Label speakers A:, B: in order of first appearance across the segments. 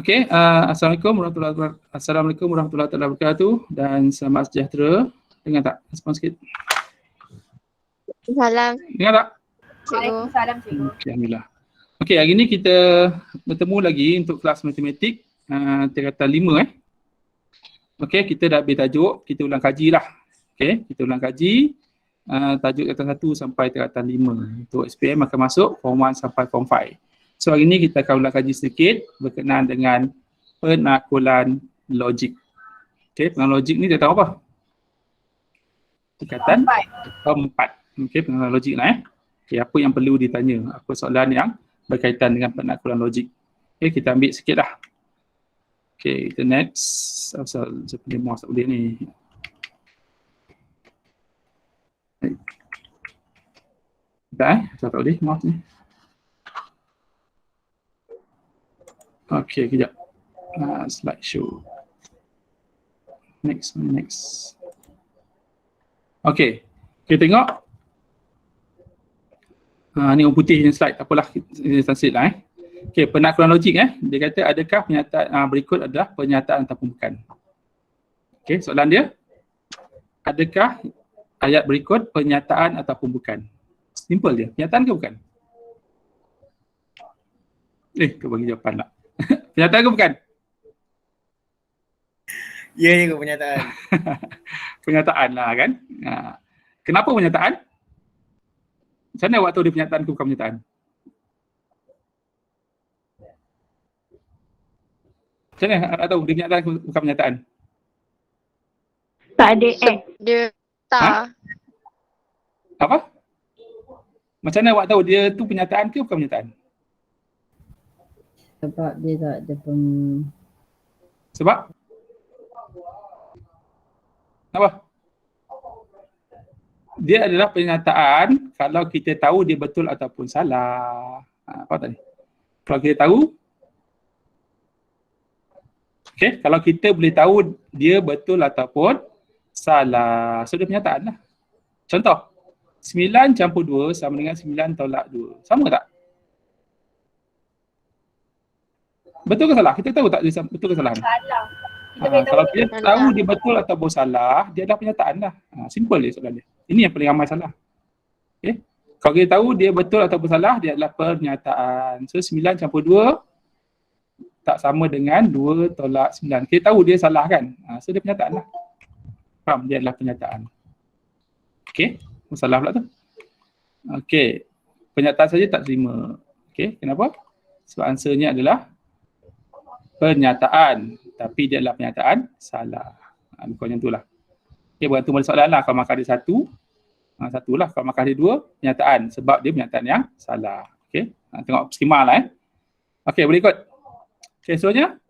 A: Okey, Assalamualaikum warahmatullahi wabarakatuh dan selamat sejahtera. Dengar tak? Respon sikit.
B: Salam.
A: Dengar tak?
C: Waalaikumsalam cikgu.
A: Okay, alhamdulillah. Okey, hari ni kita bertemu lagi untuk kelas matematik tingkatan 5 Okey, kita dah ambil tajuk, kita ulang kaji lah. Okey, kita ulang kaji tajuk tingkatan 1 sampai tingkatan 5. Untuk SPM akan masuk form 1 sampai form 5. So hari ni kita akan ulang kaji sedikit berkenaan dengan penakulan logik. Okey, penakulan logik ni dia tahu apa? Tingkatan 4. Okey, penakulan logik lah Okey, apa yang perlu ditanya? Apa soalan yang berkaitan dengan penakulan logik? Okey, kita ambil sikit lah. Okey, kita next. Asal seperti mouse tak boleh ni. Dah asal tak boleh mouse ni. Okey, kejap. Slideshow. Next. Okey, kita tengok. Ni orang putih ni slide, tak apalah, kita translate lah Okey, penakulan logik dia kata adakah pernyataan berikut adalah pernyataan ataupun bukan. Okey, soalan dia, adakah ayat berikut pernyataan ataupun bukan? Simple dia, pernyataan ke bukan? Kau bagi jawapan tak? Pernyataan ke bukan?
D: Ya, ke pernyataan.
A: Pernyataan lah kan. Kenapa pernyataan? Macam mana awak tahu dia pernyataan ke bukan pernyataan? Macam mana awak tahu dia pernyataan ke bukan pernyataan?
B: Tak ada dia tak.
A: Apa? Macam mana awak tahu dia tu pernyataan ke bukan pernyataan?
E: Sebab dia tak ada
A: Sebab? Apa? Dia adalah pernyataan kalau kita tahu dia betul ataupun salah. Apa tadi? Kalau kita tahu, okey, kalau kita boleh tahu dia betul ataupun salah, so dia pernyataan lah. Contoh, 9 campur 2 sama dengan 9 tolak 2. Sama tak? Betul ke salah? Kita tahu tak dia betul ke salah?
C: Salah.
A: Kalau dia tahu dia betul ataupun salah, dia adalah pernyataan lah. Simple dia soalan dia. Ini yang paling ramai salah. Okay. Kalau kita tahu dia betul ataupun salah, dia adalah pernyataan. So 9 campur 2 tak sama dengan 2 tolak 9. Kita tahu dia salah kan? So dia pernyataan lah. Faham? Dia adalah pernyataan. Okay. Masalah pula tu. Okay. Pernyataan saja tak terima. Okay. Kenapa? Sebab answernya adalah pernyataan. Tapi dia adalah pernyataan salah. Bukan yang tu lah. Okay, bergantung pada soalan lah. Kalau markah dia 1, satu lah. Kalau markah dia 2, pernyataan. Sebab dia pernyataan yang salah. Okay, tengok skema lah Okay, boleh ikut. Okay, seterusnya,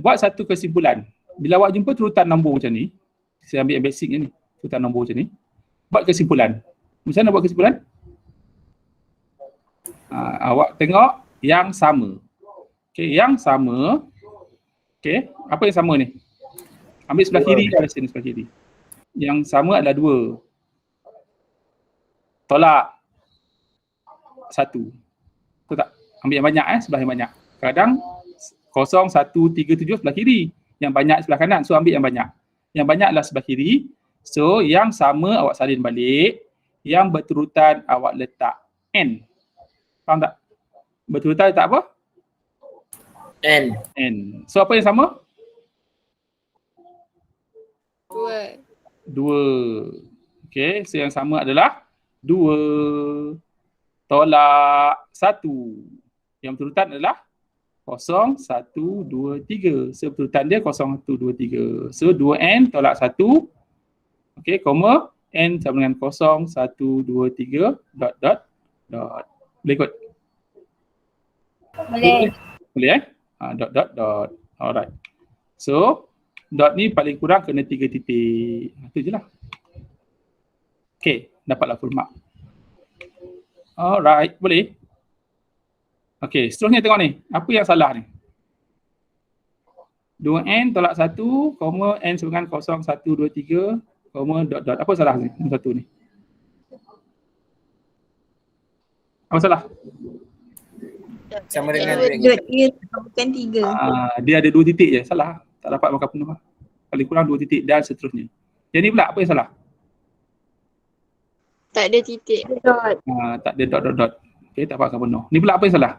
A: buat satu kesimpulan. Bila awak jumpa turutan nombor macam ni, saya ambil yang basicnya ni, turutan nombor macam ni, buat kesimpulan. Macam mana buat kesimpulan? Awak tengok yang sama. Okay, yang sama. Okay, apa yang sama ni? Ambil sebelah kiri ke sini sebelah kiri. Yang sama adalah 2. Tolak 1. Betul tak? Ambil yang banyak sebelah yang banyak. Kadang 0, 1, 3, 7 sebelah kiri. Yang banyak sebelah kanan. So ambil yang banyak. Yang banyak adalah sebelah kiri. So yang sama awak salin balik. Yang berturutan awak letak N. Faham tak? Berturutan letak apa?
D: N.
A: So apa yang sama? 2. Okay, so yang sama adalah 2 tolak 1. Yang berturutan adalah 0, 1, 2, 3. So berturutan dia 0, 1, 2, 3. So 2N tolak 1. Okay, koma. N sama dengan 0, 1, 2, 3, dot. Boleh ikut? Boleh dot. Alright. So, dot ni paling kurang kena 3 titik. Itu je lah. Okay, dapatlah full mark. Alright, boleh. Okay, seterusnya tengok ni. Apa yang salah ni? 2N tolak 1, koma N sama dengan 0, 1, 2, 3, koma dot. Apa salah ni? Nombor 1 ni. Apa salah?
D: Sama dengan
B: Dua
D: dua.
C: Bukan 3.
A: Dia ada 2 titik je, salah. Tak dapat markah penuh. Paling kurang 2 titik dan seterusnya. Yang ni pula apa yang salah?
B: Tak ada titik.
A: Tak ada dot. Okey, tak dapat markah penuh. Ni pula apa yang salah?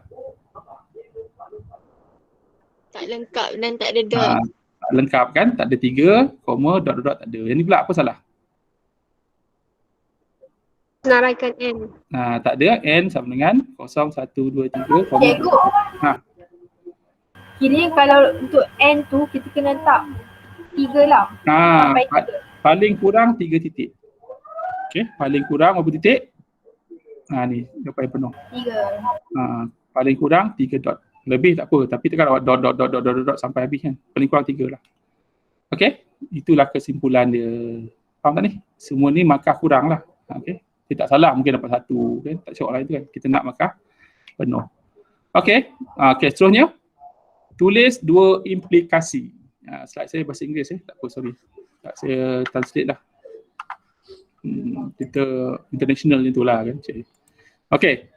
B: Tak lengkap dan tak ada dot.
A: Tak lengkap kan? Tak ada 3, koma, dot tak ada. Yang ni pula apa salah?
B: Senaraikan N.
A: Tak ada. N sama dengan 0, 1, 2, 3, koma.
C: Cikgu. Kira kalau untuk N tu kita kena letak 3 lah. Sampai 3.
A: Paling kurang 3 titik. Okey, paling kurang berapa titik? Ni, dapat yang penuh.
C: 3.
A: Paling kurang 3 dot. Lebih tak apa, tapi tekan awak dot sampai habis kan. Paling kurang 3 lah. Okey, itulah kesimpulan dia. Faham tak ni? Semua ni markah kurang lah. Okey. Dia tak salah, mungkin dapat 1 kan. Tak syok lah itu kan. Kita nak markah penuh. Okey. Okey, seterusnya. Tulis 2 implikasi. Slide saya bahasa Inggeris tak apa, sorry. Tak saya translate lah. Kita international ni tu lah kan. Okey.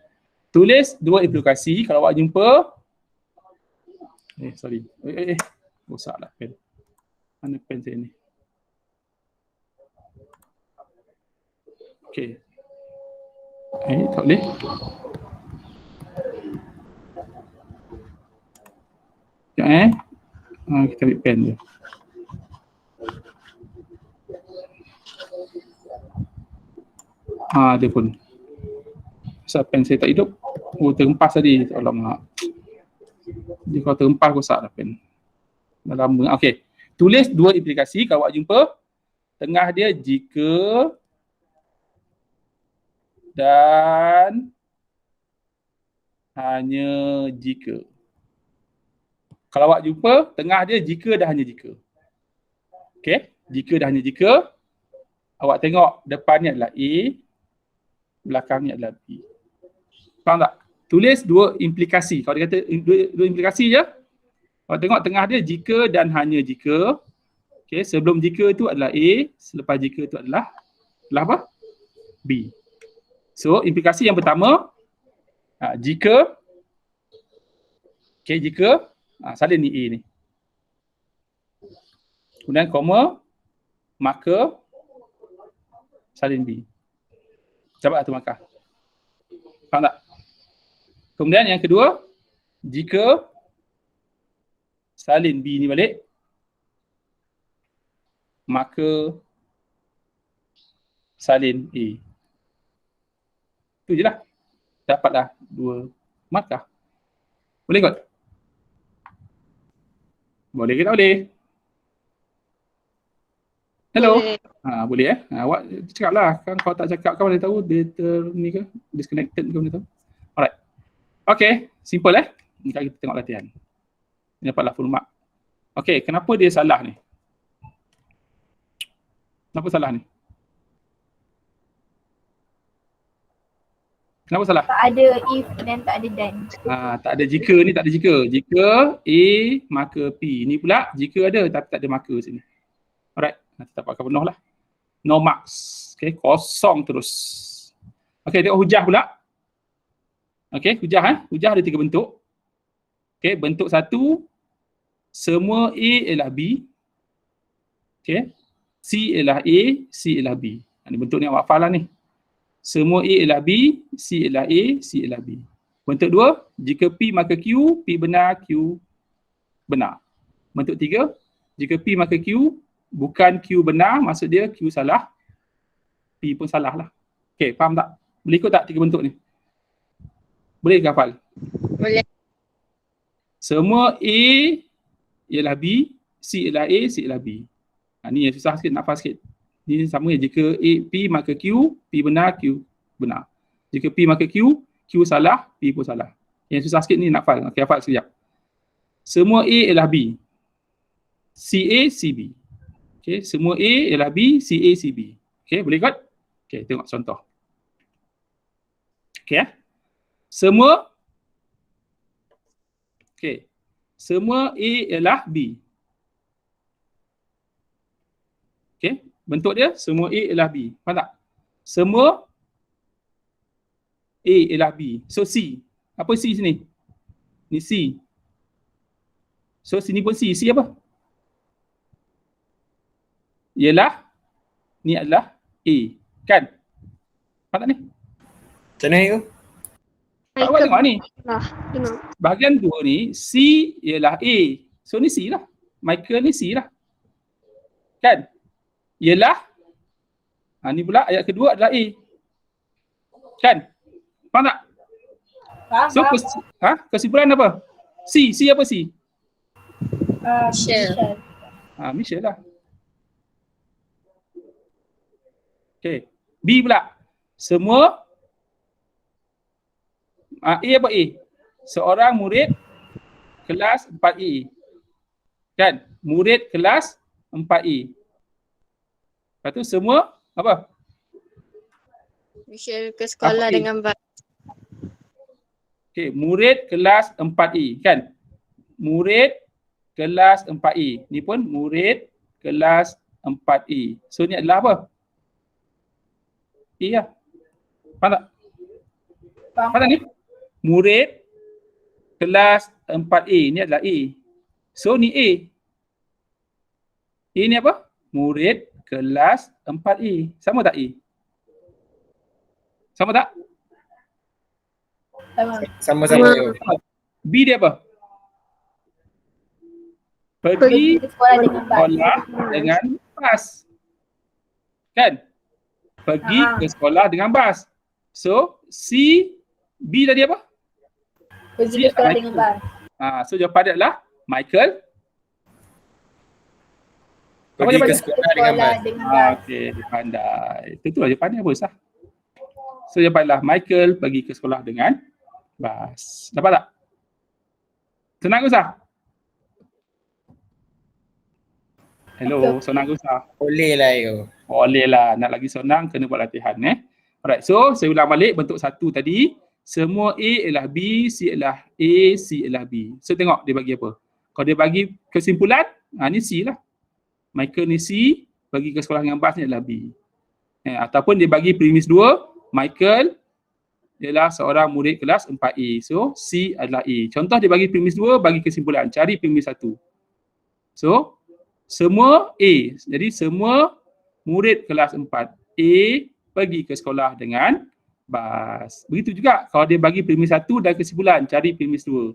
A: Tulis 2 implikasi. Kalau awak jumpa sorry. Rosak lah pen. Mana pen saya ni? Okey. Tak boleh. Sekejap kita ambil pen je. Dia pun. Pasal pen saya tak hidup. Terhempas tadi. Alamak. Dia kalau terhempas rosak lah pen. Dah lama. Okey. Tulis 2 implikasi kalau awak jumpa. Tengah dia jika dan hanya jika. Kalau awak jumpa, tengah dia jika dan hanya jika. Okey, jika dan hanya jika. Awak tengok depannya adalah A, belakangnya adalah B. Faham tak? Tulis 2 implikasi. Kalau dia kata 2 implikasi je, awak tengok tengah dia jika dan hanya jika. Okey, sebelum jika itu adalah A, selepas jika itu adalah apa? B. So, implikasi yang pertama, jika, jika, salin ni A ni. Kemudian koma, maka, salin B. Dapat satu markah. Faham tak? Kemudian yang kedua, jika, salin B ni balik, maka, salin A. Itu je lah. Dapatlah 2 markah. Boleh kot? Boleh ke tak boleh? Hello? Boleh Awak cakap lah. Kan kalau tak cakap kan mana tahu dia ni ke? Disconnected ke mana tahu. Alright. Okay. Simple Ni kita tengok latihan. Ni dapatlah full mark. Okay. Kenapa dia salah ni? Kenapa salah ni? Kenapa salah?
C: Tak ada if dan tak ada dan.
A: Tak ada jika ni, tak ada jika. Jika A maka P. Ni pula jika ada tapi tak ada maka sini. Alright, nanti dapat penuh lah. No marks. Okay, kosong terus. Okay, tengok hujah pula. Okay, hujah Hujah ada 3 bentuk. Okay, bentuk 1, semua A ialah B. Okay, C ialah A, C ialah B. Ini bentuk ni awak hafal lah ni. Semua A ialah B, C ialah A, C ialah B. Bentuk 2, jika P maka Q, P benar, Q benar. Bentuk 3, jika P maka Q, bukan Q benar, maksud dia Q salah, P pun salah lah. Okay, faham tak? Boleh ikut tak 3 bentuk ni? Boleh ke hafal?
B: Boleh.
A: Semua A ialah B, C ialah A, C ialah B. Ni yang susah sikit, nak hafal sikit. Ni sama je, jika A, P maka Q, P benar, Q benar. Jika P maka Q, Q salah, P pun salah. Yang susah sikit ni nak hafal. Okey, hafal sekejap. Semua A ialah B. CA, CB. Okey, semua A ialah B, CA, CB. Okey, boleh kot? Okey, tengok contoh. Okey Semua semua A ialah B. Okey, bentuk dia semua A ialah B. Faham tak? Semua A ialah B. So C. Apa C sini? Ni C. So sini pun C. C apa? Ialah ni adalah A. Kan? Faham tak ni?
D: Macam mana tu?
A: Awak tengok ni.
B: Lah, tengok.
A: Bahagian 2 ni C ialah A. So ni C lah. Michael ni C lah. Kan? Ialah ni pula ayat kedua adalah A. Kan? Faham tak?
C: Faham?
A: So kesimpulan apa? C. C apa C?
B: Michelle.
A: Michelle lah. Okay. B pula. Semua A apa A? Seorang murid kelas 4A. Kan? Murid kelas 4A. Lepas tu semua apa?
B: Michelle ke sekolah
A: Apa A?
B: dengan bas.
A: Okay, murid kelas 4A. Kan? Murid kelas 4A. Ni pun murid kelas 4A. So ni adalah apa? A lah. Faham tak?
C: Faham.
A: Faham tak ni? Murid kelas 4A ni adalah A. So ni A. A ni apa? Murid kelas 4A. Sama tak A? Sama tak?
D: Sama-sama tu.
A: B dia apa? Pergi
C: Pergi ke sekolah dengan bas.
A: sekolah dengan bas. Kan? Pergi ke sekolah dengan bas. So B tadi apa?
C: Pergi ke sekolah dengan bas.
A: So jawapan dia adalah Michael. Apa
D: Pergi
A: jawapan
D: ke
A: dia?
D: sekolah dengan bas.
A: Okey, dia pandai. Itu lah jawapan dia, bos lah. So jawapan adalah Michael pergi ke sekolah dengan bas. Dapat tak? Senang ke Ustaz? Hello, senang ke Ustaz?
D: Boleh lah you.
A: Boleh lah, nak lagi senang kena buat latihan Alright, so saya ulang balik bentuk satu tadi. Semua A ialah B, C ialah A, C ialah B. So tengok dia bagi apa. Kalau dia bagi kesimpulan, ni C lah. Michael ni C, pergi ke sekolah dengan bas ni adalah B. Ataupun dia bagi premis 2, Michael ialah seorang murid kelas 4A. So C adalah A. Contoh dia bagi premis 2, bagi kesimpulan, cari premis 1. So semua A. Jadi semua murid kelas 4A pergi ke sekolah dengan bas. Begitu juga kalau dia bagi premis 1 dan kesimpulan, cari premis 2.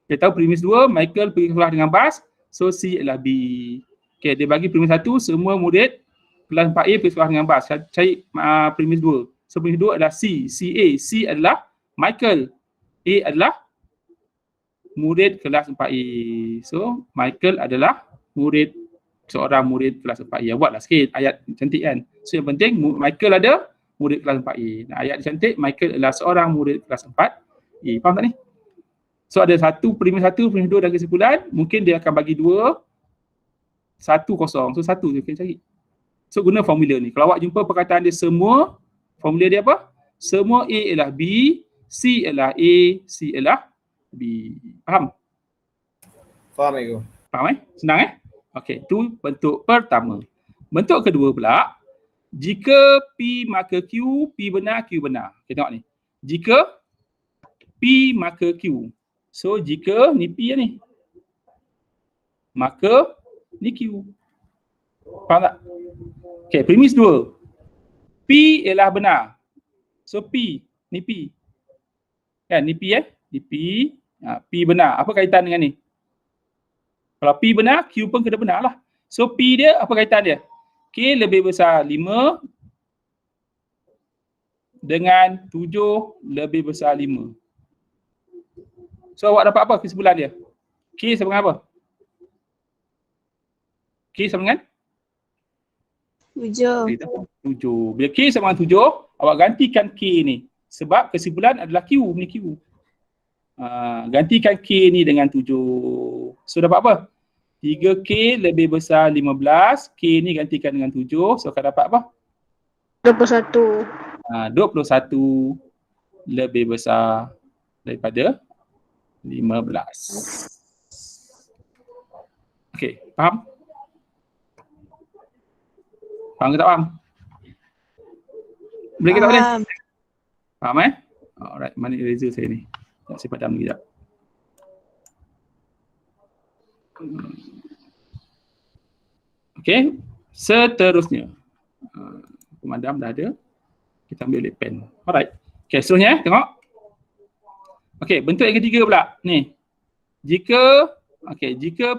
A: Dia tahu premis 2, Michael pergi ke sekolah dengan bas, so C adalah B. Okay, dia bagi premis 1, semua murid kelas 4A pergi sekolah dengan bas. Cari premis 2. So premis 2 adalah C. CA. C adalah Michael. A adalah murid kelas 4A. So Michael adalah seorang murid kelas 4A. Buatlah sikit ayat cantik kan. So yang penting Michael ada murid kelas 4A. Nah, ayat cantik, Michael adalah seorang murid kelas 4A. Faham tak ni? So ada premis 1, premis 2 dan kesimpulan. Mungkin dia akan bagi 2, 1 kosong. So 1 je kita cari. So guna formula ni. Kalau awak jumpa perkataan dia semua, formula dia apa? Semua A ialah B, C ialah A, C ialah B. Faham?
D: Faham you.
A: Faham Senang Okey, itu bentuk pertama. Bentuk kedua pula, jika P maka Q, P benar, Q benar. Kita tengok ni. Jika P maka Q. So jika ni P ni, maka ni Q. Faham tak? Okey, premis 2. P ialah benar. So P, ni P. Kan, ni P Ni P. P benar. Apa kaitan dengan ni? Kalau P benar, Q pun kena benar lah. So P dia, apa kaitan dia? K lebih besar 5 dengan 7 lebih besar 5. So awak dapat apa kesimpulan dia? K sama dengan apa? K sama dengan?
B: 7.
A: 7. Bila K sama dengan 7, awak gantikan K ni. Sebab kesimpulan adalah Q, ni Q. Gantikan K ni dengan 7. So dapat apa? 3K lebih besar 15. K ni gantikan dengan 7. So akan dapat apa?
B: 21.
A: 21 lebih besar daripada 15. Okey, faham? Faham ke tak faham? Boleh ke tak boleh? Faham Alright, mana eraser saya ni? Saya padam sekejap. Okey, seterusnya. Pemadam dah ada. Kita ambil lip pen. Alright. Okey, seterusnya tengok. Okey, bentuk yang ketiga pula. Ni. Jika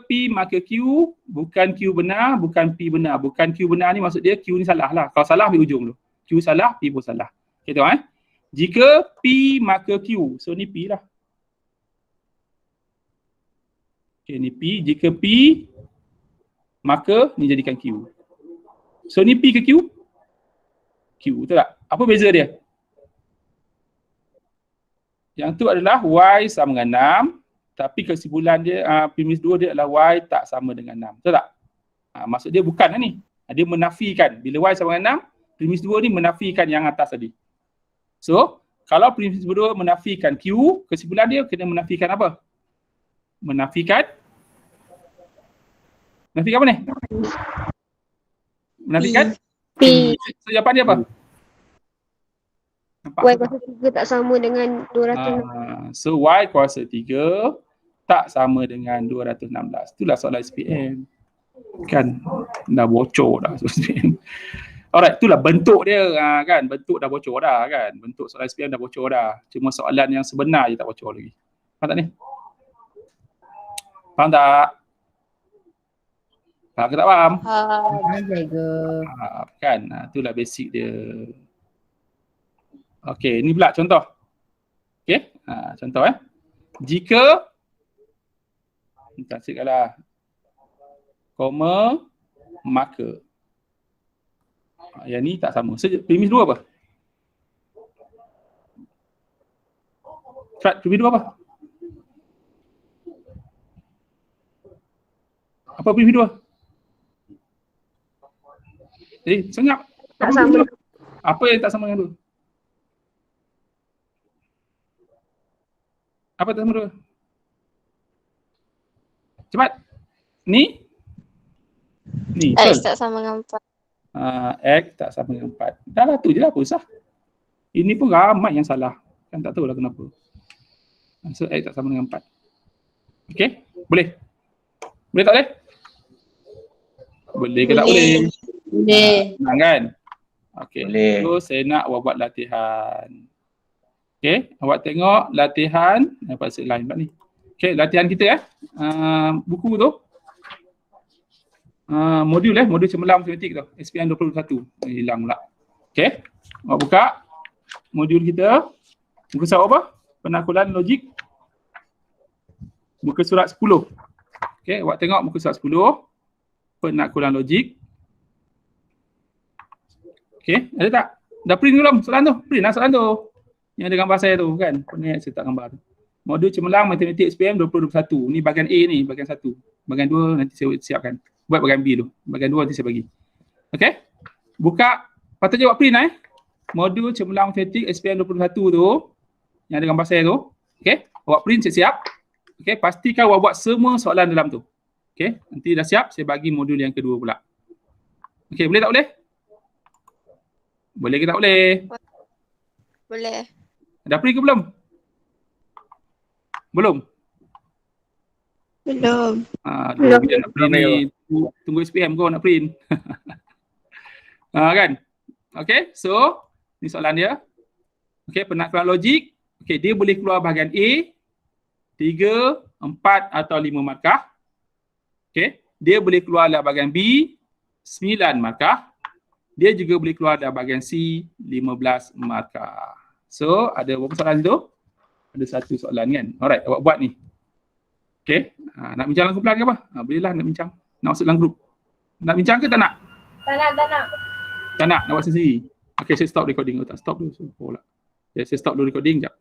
A: P maka Q bukan Q benar, bukan P benar. Bukan Q benar ni maksud dia Q ni salah lah. Kalau salah ambil ujung tu. Q salah, P pun salah. Okey, tengok Jika P maka Q. So ni P lah. Okey, ni P. Jika P maka ni jadikan Q. So ni P ke Q? Q, betul tak? Apa beza dia? Yang tu adalah Y sama dengan 6, tapi kesimpulan dia, premis 2 dia adalah Y tak sama dengan 6. Betul tak? Maksud dia bukan lah ni. Dia menafikan. Bila Y sama dengan 6, premis 2 ni menafikan yang atas tadi. So, kalau premis 2 menafikan Q, kesimpulan dia kena menafikan apa? Menafikan apa ni? Menafikan?
B: P.
A: So, jawapan dia apa? Nampak?
B: Y kuasa 3 tak sama dengan 216.
A: So Y kuasa 3 tak sama dengan 216. Itulah soalan SPM. Kan dah bocor dah soalan SPM. Alright, itulah bentuk dia kan. Bentuk dah bocor dah kan. Bentuk soalan SPM dah bocor dah. Cuma soalan yang sebenar je tak bocor lagi. Faham tak ni? Faham tak? Faham ke tak faham? Faham kan. Itulah basic dia. Okey, ni pula contoh. Okey, contoh Jika sikitlah koma maka. Yang ni tak sama. So, premis 2 apa? Fat, premis 2 apa? Apa premis 2? Senyap.
B: Tak sama.
A: Apa yang tak sama dengan 2? Apa tak sama 2? Cepat. Ni?
E: X tak sama dengan 4.
A: X tak sama dengan 4. Dah lah tu je lah, apa usah. Ini pun ramai yang salah. Kan tak tahulah kenapa. So X tak sama dengan 4. Okey? Boleh? Boleh tak boleh? Boleh ke tak boleh?
E: Boleh.
A: Senang kan? Okey.
F: Boleh.
A: So saya nak awak buat latihan. Okey, awak tengok latihan dapat set lain pula ni. Okey, latihan kita buku tu. Modul modul cemerlang matematik tu. SPM 21. Hilang pula. Okey. Awak buka modul kita. Muka surat apa? Penakulan logik. Muka surat 10. Okey, awak tengok muka surat 10. Penakulan logik. Okey, ada tak? Dah print belum soalan tu? Print lah soalan tu. Yang ada gambar saya tu kan. Ni saya tak gambar tu. Modul cemerlang matematik SPM 2021. Ni bahagian A ni, bahagian 1. Bahagian 2 nanti saya siapkan. Buat bahagian B tu. Bahagian 2 nanti saya bagi. Okey? Buka, patutnya awak print modul cemerlang matematik SPM 2021 tu. Yang ada gambar saya tu. Okey? Awak print siap-siap. Okey? Pastikan awak buat semua soalan dalam tu. Okey? Nanti dah siap, saya bagi modul yang kedua pula. Okey, boleh tak boleh? Boleh ke tak boleh?
E: Boleh.
A: Dah print ke belum? Belum?
E: Belum.
B: Belum.
A: Bila nak print ni, tunggu SPM kau nak print. Kan? Okay, so ni soalan dia. Okay, penakulan logik. Okay, dia boleh keluar bahagian A, 3, 4 atau 5 markah. Okay, dia boleh keluar dalam bahagian B, 9 markah. Dia juga boleh keluar dalam bahagian C, 15 markah. So, ada berapa soalan tu? Ada satu soalan kan? Alright, awak buat ni. Okay, nak bincang dalam kumpulan ke apa? Bolehlah nak bincang. Nak masuk dalam grup. Nak bincang ke tak nak?
C: Tak nak.
A: Tak nak buat sendiri. Okay, saya stop recording. Tak stop dulu. So, saya stop dulu recording sekejap.